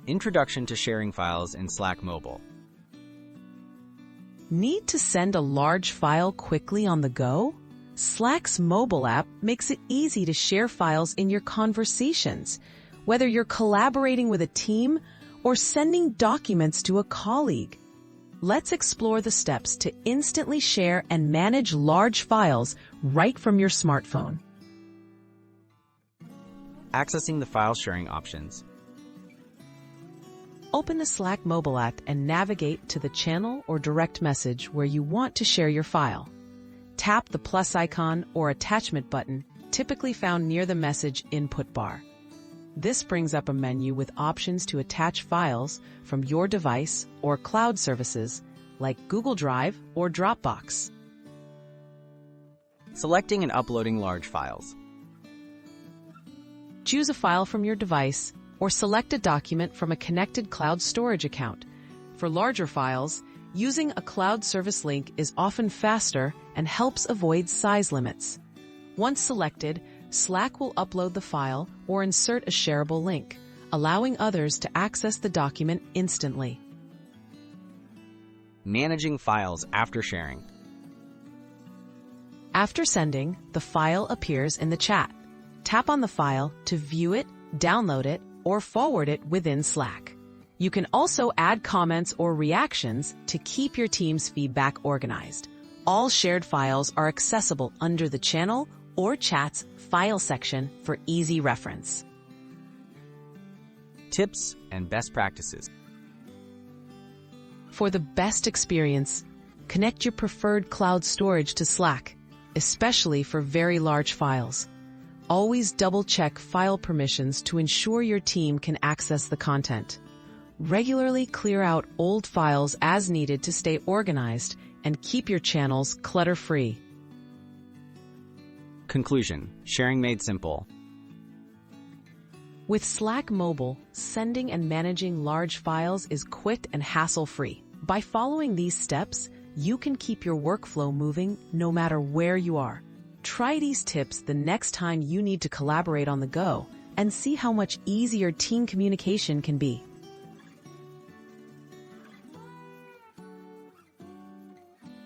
Introduction to sharing files in Slack Mobile. Need to send a large file quickly on the go? Slack's mobile app makes it easy to share files in your conversations, whether you're collaborating with a team or sending documents to a colleague. Let's explore the steps to instantly share and manage large files right from your smartphone. Accessing the file sharing options. Open the Slack mobile app and navigate to the channel or direct message where you want to share your file. Tap the plus icon or attachment button, typically found near the message input bar. This brings up a menu with options to attach files from your device or cloud services like Google Drive or Dropbox. Selecting and uploading large files. Choose a file from your device or select a document from a connected cloud storage account. For larger files, using a cloud service link is often faster and helps avoid size limits. Once selected, Slack will upload the file or insert a shareable link, allowing others to access the document instantly. Managing files after sharing. After sending, the file appears in the chat. Tap on the file to view it, download it, or forward it within Slack. You can also add comments or reactions to keep your team's feedback organized. All shared files are accessible under the channel or chat's file section for easy reference. Tips and best practices. For the best experience, connect your preferred cloud storage to Slack, especially for very large files. Always double-check file permissions to ensure your team can access the content. Regularly clear out old files as needed to stay organized and keep your channels clutter-free. Conclusion: sharing made simple. With Slack Mobile, sending and managing large files is quick and hassle-free. By following these steps, you can keep your workflow moving no matter where you are. Try these tips the next time you need to collaborate on the go and see how much easier team communication can be.